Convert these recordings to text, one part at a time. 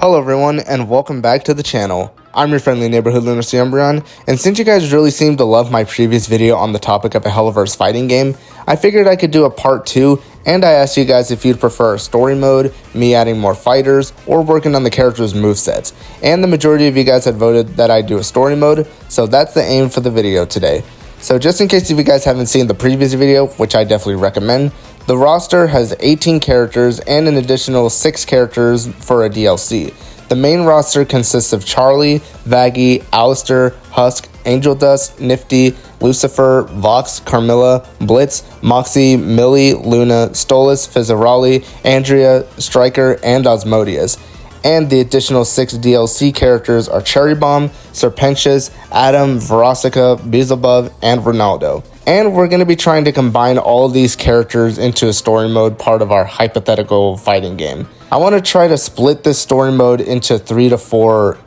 Hello everyone, and welcome back to the channel. I'm your friendly neighborhood Lunacy Umbreon, and since you guys really seem to love my previous video on the topic of a Hellaverse fighting game, I figured I could do a part 2, and I asked you guys if you'd prefer a story mode, me adding more fighters, or working on the characters' movesets. And the majority of you guys had voted that I'd do a story mode, so that's the aim for the video today. So just in case if you guys haven't seen the previous video, which I definitely recommend, the roster has 18 characters and an additional 6 characters for a DLC. The main roster consists of Charlie, Vaggie, Alistair, Husk, Angel Dust, Nifty, Lucifer, Vox, Carmilla, Blitz, Moxie, Millie, Luna, Stolas, Fizzarali, Andrea, Striker, and Osmodius. And the additional 6 DLC characters are Cherry Bomb, Serpentious, Adam, Verosica, Beelzebub, and Ronaldo. And we're going to be trying to combine all of these characters into a story mode part of our hypothetical fighting game. I want to try to split this story mode into 3 to 4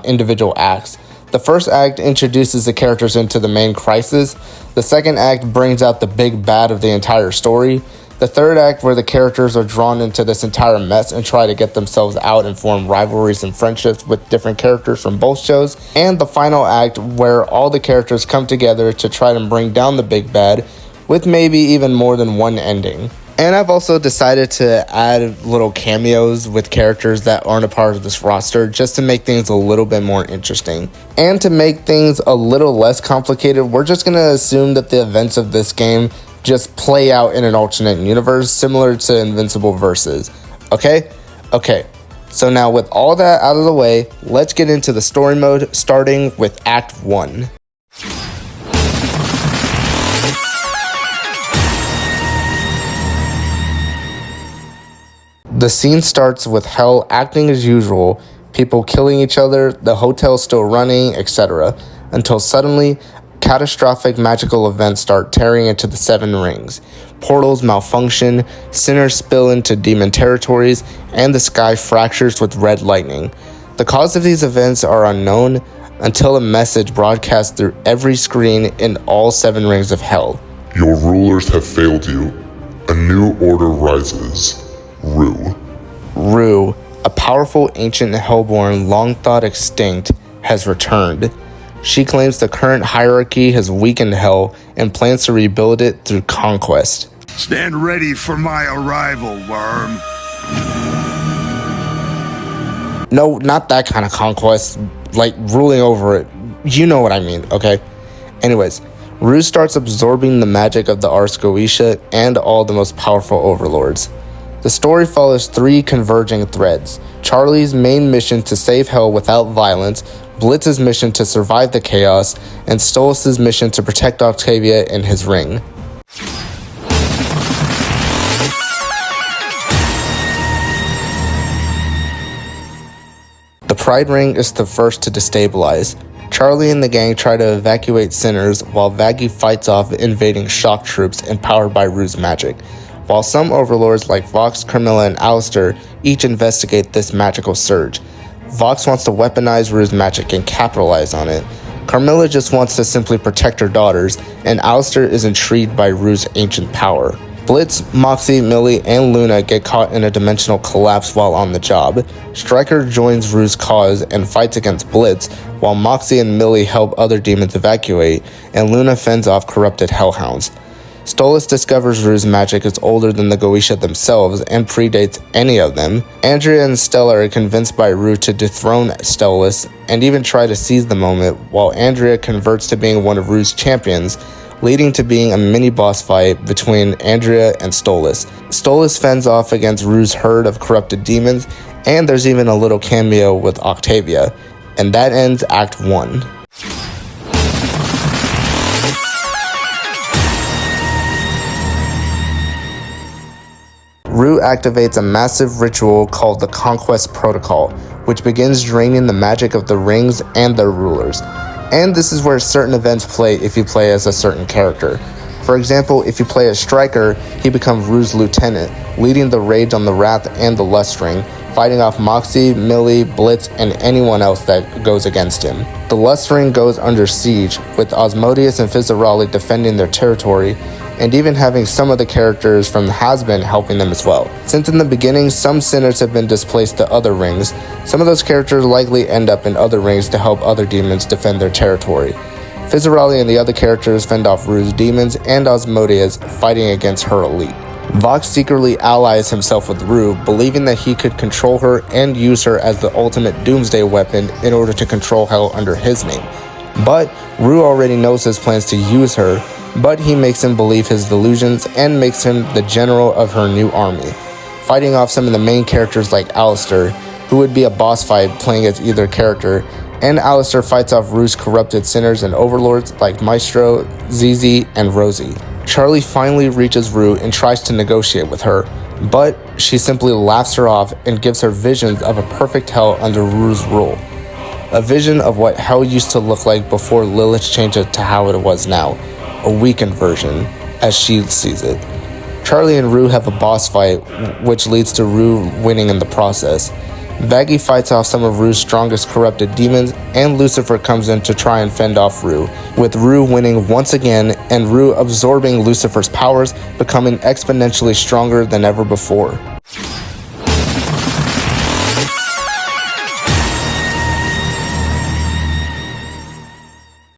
individual acts. The first act introduces the characters into the main crisis. The second act brings out the big bad of the entire story. The third act, where the characters are drawn into this entire mess and try to get themselves out and form rivalries and friendships with different characters from both shows. And the final act, where all the characters come together to try to bring down the big bad, with maybe even more than one ending. And I've also decided to add little cameos with characters that aren't a part of this roster just to make things a little bit more interesting. And to make things a little less complicated, we're just going to assume that the events of this game just play out in an alternate universe similar to Invincible Versus. Okay? Okay. So now with all that out of the way, let's get into the story mode, starting with Act 1. The scene starts with hell acting as usual, people killing each other, the hotel still running, etc. Until suddenly, catastrophic magical events start tearing into the 7 rings. Portals malfunction, sinners spill into demon territories, and the sky fractures with red lightning. The cause of these events are unknown until a message broadcasts through every screen in all 7 rings of hell. Your rulers have failed you. A new order rises. Rue, a powerful ancient hellborn long thought extinct, has returned. She claims the current hierarchy has weakened hell and plans to rebuild it through conquest. Stand ready for my arrival, worm. No, not that kind of conquest, like ruling over it. You know what I mean, okay? Anyways, Rue starts absorbing the magic of the Ars Goetia and all the most powerful overlords. The story follows 3 converging threads: Charlie's main mission to save hell without violence, Blitz's mission to survive the chaos, and Stolas' mission to protect Octavia in his ring. The Pride Ring is the first to destabilize. Charlie and the gang try to evacuate sinners while Vaggie fights off invading shock troops empowered by Rue's magic, while some overlords like Vox, Carmilla, and Alistair each investigate this magical surge. Vox wants to weaponize Rue's magic and capitalize on it. Carmilla just wants to simply protect her daughters, and Alistair is intrigued by Rue's ancient power. Blitz, Moxie, Millie, and Luna get caught in a dimensional collapse while on the job. Striker joins Rue's cause and fights against Blitz, while Moxie and Millie help other demons evacuate, and Luna fends off corrupted hellhounds. Stolas discovers Rue's magic is older than the Goetia themselves and predates any of them. Andrea and Stella are convinced by Rue to dethrone Stolas and even try to seize the moment, while Andrea converts to being one of Rue's champions, leading to being a mini-boss fight between Andrea and Stolas. Stolas fends off against Rue's herd of corrupted demons, and there's even a little cameo with Octavia. And that ends Act 1. Rue activates a massive ritual called the Conquest Protocol, which begins draining the magic of the rings and their rulers. And this is where certain events play if you play as a certain character. For example, if you play as Striker, he becomes Rue's lieutenant, leading the raids on the Wrath and the Lust Ring, fighting off Moxie, Millie, Blitz, and anyone else that goes against him. The Lust Ring goes under siege, with Osmodius and Fizzarali defending their territory, and even having some of the characters from the Has-Been helping them as well. Since in the beginning, some sinners have been displaced to other rings, some of those characters likely end up in other rings to help other demons defend their territory. Fizzarali and the other characters fend off Rue's demons and Asmodeus fighting against her elite. Vox secretly allies himself with Rue, believing that he could control her and use her as the ultimate doomsday weapon in order to control Hell under his name. But Rue already knows his plans to use her, but he makes him believe his delusions and makes him the general of her new army, fighting off some of the main characters like Alistair, who would be a boss fight playing as either character, and Alistair fights off Rue's corrupted sinners and overlords like Maestro, ZZ, and Rosie. Charlie finally reaches Rue and tries to negotiate with her, but she simply laughs her off and gives her visions of a perfect Hell under Rue's rule. A vision of what Hell used to look like before Lilith changed it to how it was now. A weakened version, as she sees it. Charlie and Rue have a boss fight, which leads to Rue winning in the process. Vaggie fights off some of Rue's strongest corrupted demons, and Lucifer comes in to try and fend off Rue, with Rue winning once again and Rue absorbing Lucifer's powers, becoming exponentially stronger than ever before.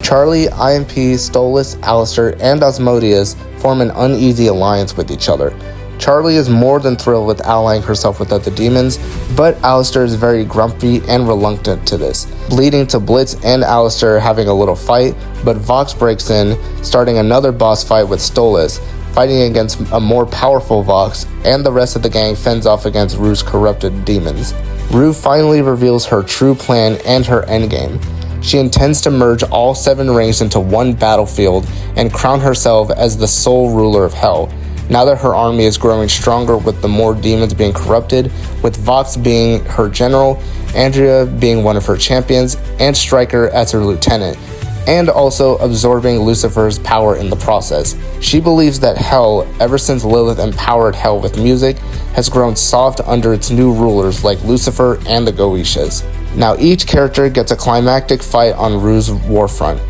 Charlie, IMP, Stolas, Alistair, and Asmodeus form an uneasy alliance with each other. Charlie is more than thrilled with allying herself with other demons, but Alistair is very grumpy and reluctant to this, leading to Blitz and Alistair having a little fight, but Vox breaks in, starting another boss fight with Stolas, fighting against a more powerful Vox, and the rest of the gang fends off against Rue's corrupted demons. Rue finally reveals her true plan and her endgame. She intends to merge all 7 rings into one battlefield and crown herself as the sole ruler of Hell. Now that her army is growing stronger with the more demons being corrupted, with Vox being her general, Andrea being one of her champions, and Stryker as her lieutenant, and also absorbing Lucifer's power in the process. She believes that Hell, ever since Lilith empowered Hell with music, has grown soft under its new rulers like Lucifer and the Goetias. Now each character gets a climactic fight on Rue's warfront.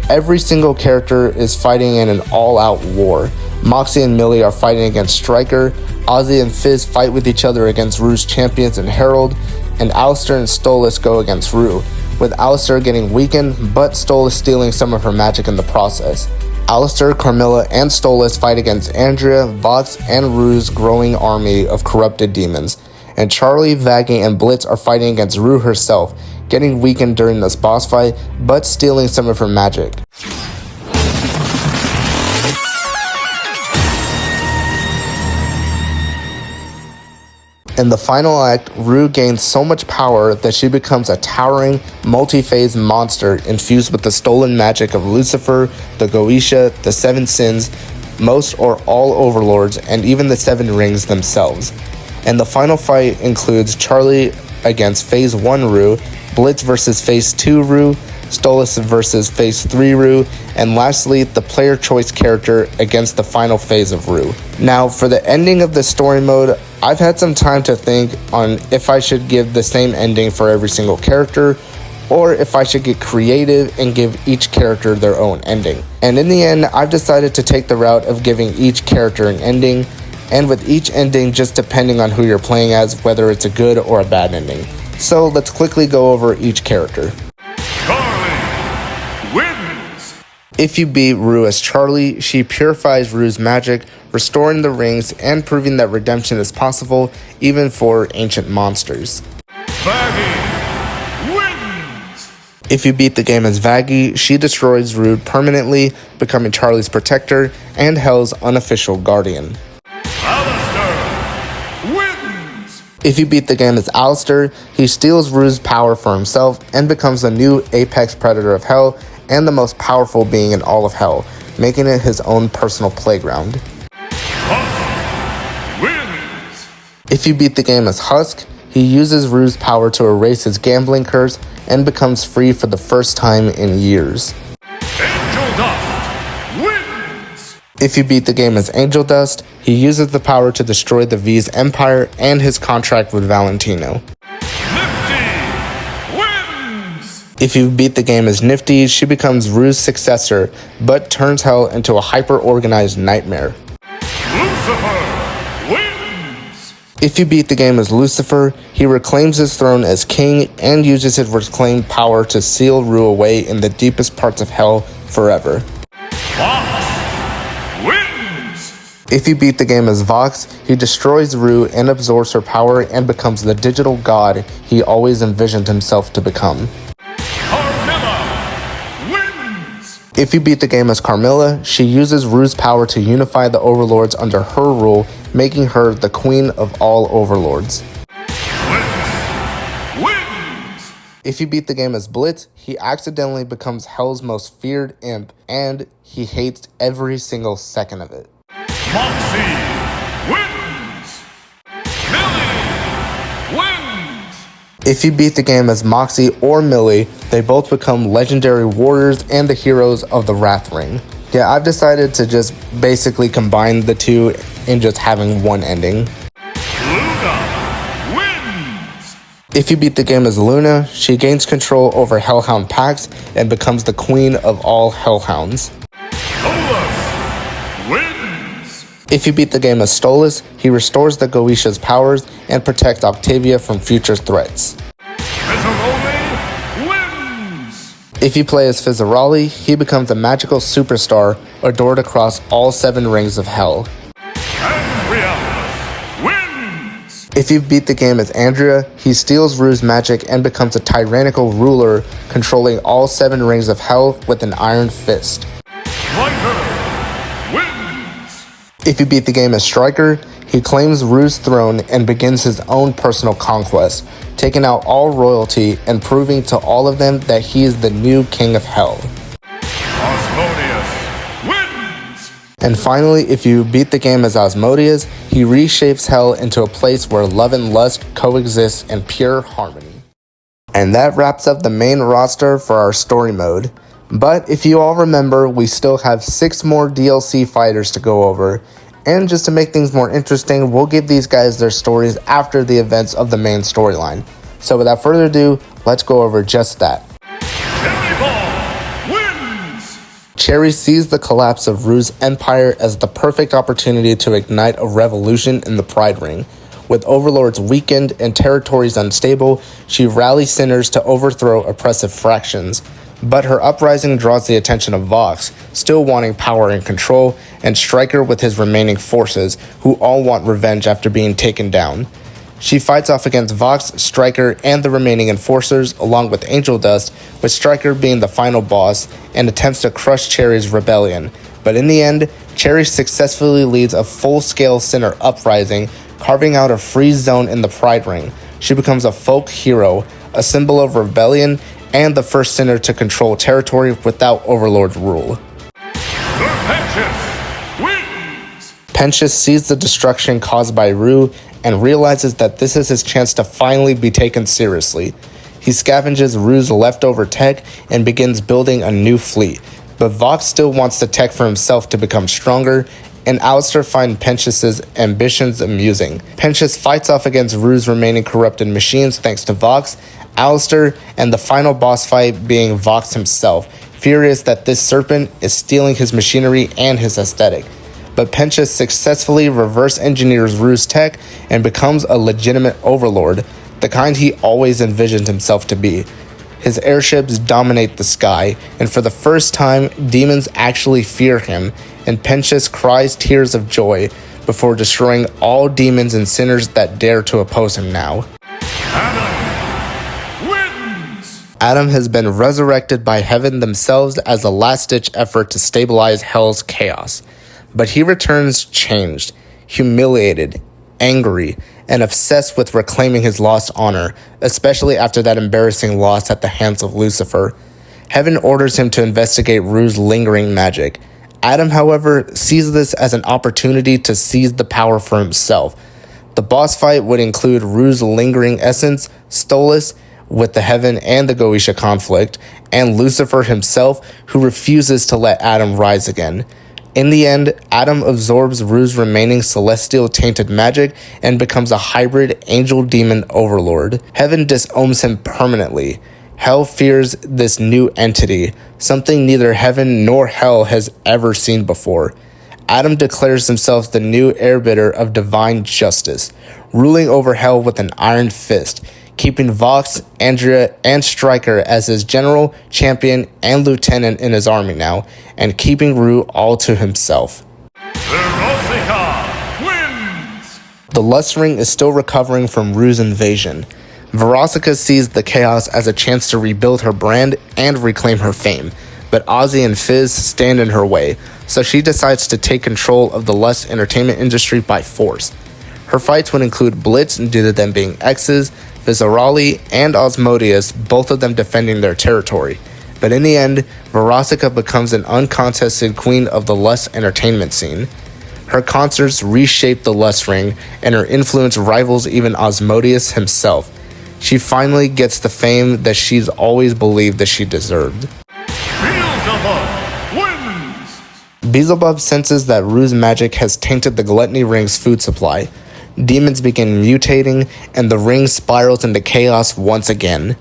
Every single character is fighting in an all-out war. Moxie and Millie are fighting against Stryker, Ozzy and Fizz fight with each other against Rue's champions and Herald, and Alistair and Stolas go against Rue, with Alistair getting weakened but Stolas stealing some of her magic in the process. Alistair, Carmilla, and Stolas fight against Andrea, Vox, and Rue's growing army of corrupted demons, and Charlie, Vaggie, and Blitz are fighting against Rue herself, getting weakened during this boss fight but stealing some of her magic. In the final act, Rue gains so much power that she becomes a towering, multi-phase monster infused with the stolen magic of Lucifer, the Goetia, the 7 sins, most or all overlords, and even the 7 rings themselves. And the final fight includes Charlie against Phase 1 Rue, Blitz versus Phase 2 Rue, Stolas versus Phase 3 Rue, and lastly, the player choice character against the final phase of Rue. Now, for the ending of the story mode, I've had some time to think on if I should give the same ending for every single character, or if I should get creative and give each character their own ending. And in the end, I've decided to take the route of giving each character an ending, and with each ending just depending on who you're playing as, whether it's a good or a bad ending. So let's quickly go over each character. Charlie wins! If you beat Rue as Charlie, she purifies Rue's magic, restoring the rings and proving that redemption is possible even for ancient monsters. Vaggie wins! If you beat the game as Vaggie, she destroys Rue permanently, becoming Charlie's protector and Hell's unofficial guardian. Alistair wins! If you beat the game as Alistair, he steals Rue's power for himself and becomes the new apex predator of Hell and the most powerful being in all of Hell, making it his own personal playground. Wins! If you beat the game as Husk, he uses Rue's power to erase his gambling curse and becomes free for the first time in years. Angel Dust wins! If you beat the game as Angel Dust, he uses the power to destroy the V's empire and his contract with Valentino. Lifty wins! If you beat the game as Nifty, she becomes Rue's successor, but turns Hell into a hyper-organized nightmare. Lucifer wins. If you beat the game as Lucifer, he reclaims his throne as king and uses his reclaimed power to seal Rue away in the deepest parts of Hell forever. Vox wins. If you beat the game as Vox, he destroys Rue and absorbs her power and becomes the digital god he always envisioned himself to become. Carmilla wins. If you beat the game as Carmilla, she uses Rue's power to unify the overlords under her rule, making her the queen of all overlords. Blitz wins. If you beat the game as Blitz, he accidentally becomes Hell's most feared imp, and he hates every single second of it. Moxie wins. Millie wins. If you beat the game as Moxie or Millie, they both become legendary warriors and the heroes of the Wrath Ring. Yeah, I've decided to just basically combine the two in just having one ending. Luna wins. If you beat the game as Luna, she gains control over Hellhound packs and becomes the queen of all Hellhounds. Stolas wins. If you beat the game as Stolas, he restores the Goetia powers and protects Octavia from future threats. Mezzaroli wins. If you play as Fizzaroli, he becomes a magical superstar adored across all 7 rings of Hell. Andrea wins. If you beat the game as Andrea, he steals Rue's magic and becomes a tyrannical ruler, controlling all 7 rings of Hell with an iron fist. Striker wins. If you beat the game as Striker, he claims Rue's throne and begins his own personal conquest, taking out all royalty and proving to all of them that he is the new king of Hell. Osmodius wins. And finally, if you beat the game as Osmodius, he reshapes Hell into a place where love and lust coexist in pure harmony. And that wraps up the main roster for our story mode. But if you all remember, we still have 6 more DLC fighters to go over. And just to make things more interesting, we'll give these guys their stories after the events of the main storyline. So without further ado, let's go over just that. Cherry Ball wins. Cherry sees the collapse of Rue's empire as the perfect opportunity to ignite a revolution in the Pride Ring. With overlords weakened and territories unstable, she rallies sinners to overthrow oppressive fractions. But her uprising draws the attention of Vox, still wanting power and control, and Striker with his remaining forces, who all want revenge after being taken down. She fights off against Vox, Striker, and the remaining enforcers, along with Angel Dust, with Striker being the final boss, and attempts to crush Cherry's rebellion. But in the end, Cherry successfully leads a full-scale sinner uprising, carving out a free zone in the Pride Ring. She becomes a folk hero, a symbol of rebellion, and the first sinner to control territory without overlord rule. Serpentius wins. Pentius sees the destruction caused by Rue and realizes that this is his chance to finally be taken seriously. He scavenges Rue's leftover tech and begins building a new fleet, but Vox still wants the tech for himself to become stronger, and Alistair finds Pentius's ambitions amusing. Pentius fights off against Rue's remaining corrupted machines thanks to Vox, Alistair, and the final boss fight being Vox himself, furious that this serpent is stealing his machinery and his aesthetic. But Pentius successfully reverse engineers Rue's tech and becomes a legitimate overlord, the kind he always envisioned himself to be. His airships dominate the sky, and for the first time, demons actually fear him, and Pentius cries tears of joy before destroying all demons and sinners that dare to oppose him now. Adam has been resurrected by heaven themselves as a last-ditch effort to stabilize Hell's chaos. But he returns changed, humiliated, angry, and obsessed with reclaiming his lost honor, especially after that embarrassing loss at the hands of Lucifer. Heaven orders him to investigate Rue's lingering magic. Adam, however, sees this as an opportunity to seize the power for himself. The boss fight would include Rue's lingering essence, Stolas, with the Heaven and the Goetia conflict, and Lucifer himself, who refuses to let Adam rise again. In the end, Adam absorbs Rue's remaining celestial tainted magic and becomes a hybrid angel-demon overlord. Heaven disowns him permanently. Hell fears this new entity, something neither heaven nor hell has ever seen before. Adam declares himself the new arbiter of divine justice, ruling over hell with an iron fist, keeping Vox, Andrea, and Stryker as his general, champion, and lieutenant in his army now, and keeping Rue all to himself. Verosica wins! The Lust Ring is still recovering from Rue's invasion. Verosica sees the chaos as a chance to rebuild her brand and reclaim her fame, but Ozzy and Fizz stand in her way, so she decides to take control of the Lust entertainment industry by force. Her fights would include Blitz due to them being exes, Viscerali, and Osmodeus, both of them defending their territory. But in the end, Verosica becomes an uncontested queen of the Lust entertainment scene. Her concerts reshape the Lust Ring, and her influence rivals even Osmodeus himself. She finally gets the fame that she's always believed that she deserved. Beelzebub wins! Beelzebub senses that Rue's magic has tainted the Gluttony Ring's food supply. Demons begin mutating, and the ring spirals into chaos once again.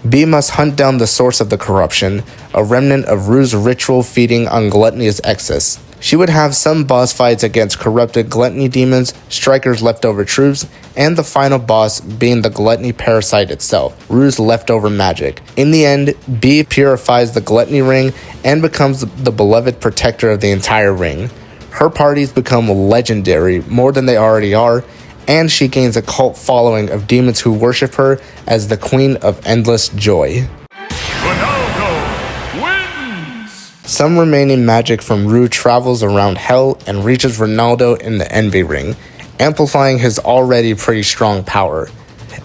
B must hunt down the source of the corruption, a remnant of Rue's ritual feeding on Gluttony's excess. She would have some boss fights against corrupted Gluttony demons, Stryker's leftover troops, and the final boss being the Gluttony parasite itself, Rue's leftover magic. In the end, B purifies the Gluttony Ring and becomes the beloved protector of the entire ring. Her parties become legendary more than they already are, and she gains a cult following of demons who worship her as the Queen of Endless Joy. Ronaldo wins! Some remaining magic from Rue travels around Hell and reaches Ronaldo in the Envy Ring, amplifying his already pretty strong power.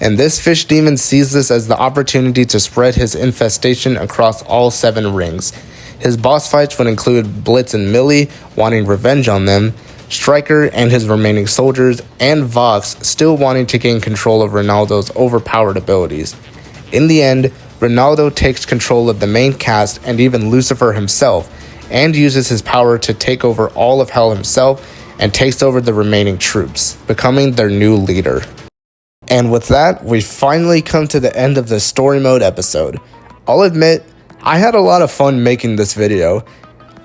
And this fish demon sees this as the opportunity to spread his infestation across all 7 rings. His boss fights would include Blitz and Millie wanting revenge on them, Stryker and his remaining soldiers, and Vox still wanting to gain control of Ronaldo's overpowered abilities. In the end, Ronaldo takes control of the main cast and even Lucifer himself, and uses his power to take over all of Hell himself and takes over the remaining troops, becoming their new leader. And with that, we finally come to the end of the story mode episode. I'll admit, I had a lot of fun making this video.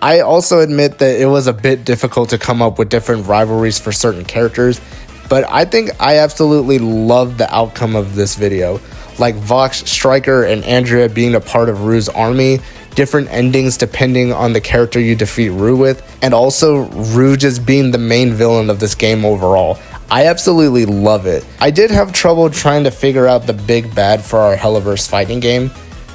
I also admit that it was a bit difficult to come up with different rivalries for certain characters, but I think I absolutely loved the outcome of this video. Like Vox, Stryker, and Andrea being a part of Rue's army, different endings depending on the character you defeat Rue with, and also Rue just being the main villain of this game overall. I absolutely love it. I did have trouble trying to figure out the big bad for our Hellaverse fighting game,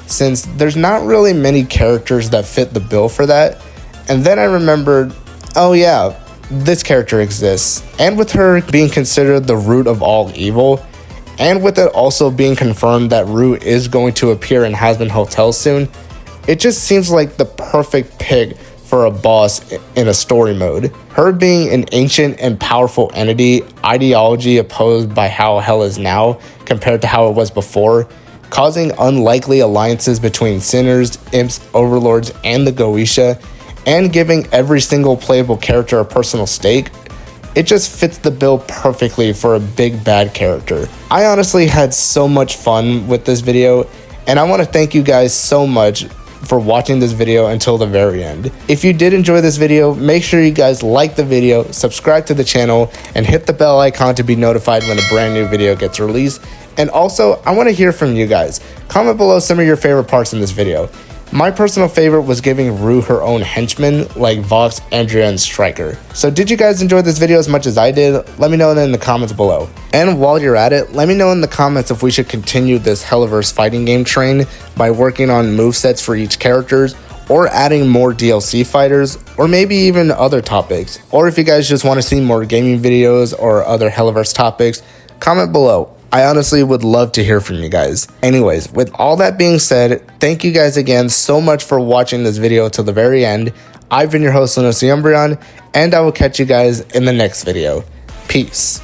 since there's not really many characters that fit the bill for that. And then I remembered, oh yeah, this character exists. And with her being considered the root of all evil, and with it also being confirmed that Rue is going to appear in Hazbin Hotel soon, it just seems like the perfect pick for a boss in a story mode. Her being an ancient and powerful entity, ideology opposed by how Hell is now compared to how it was before, causing unlikely alliances between sinners, imps, overlords, and the Goetia, and giving every single playable character a personal stake, it just fits the bill perfectly for a big bad character. I honestly had so much fun with this video, and I want to thank you guys so much for watching this video until the very end. If you did enjoy this video, make sure you guys like the video, subscribe to the channel, and hit the bell icon to be notified when a brand new video gets released. And also, I want to hear from you guys. Comment below some of your favorite parts in this video. My personal favorite was giving Rue her own henchmen like Vox, Andrea, and Stryker. So did you guys enjoy this video as much as I did? Let me know in the comments below. And while you're at it, let me know in the comments if we should continue this Hellaverse fighting game train by working on movesets for each character, or adding more DLC fighters, or maybe even other topics. Or if you guys just want to see more gaming videos or other Hellaverse topics, comment below. I honestly would love to hear from you guys. Anyways, with all that being said, thank you guys again so much for watching this video till the very end. I've been your host, Lunos the Umbreon, and I will catch you guys in the next video. Peace.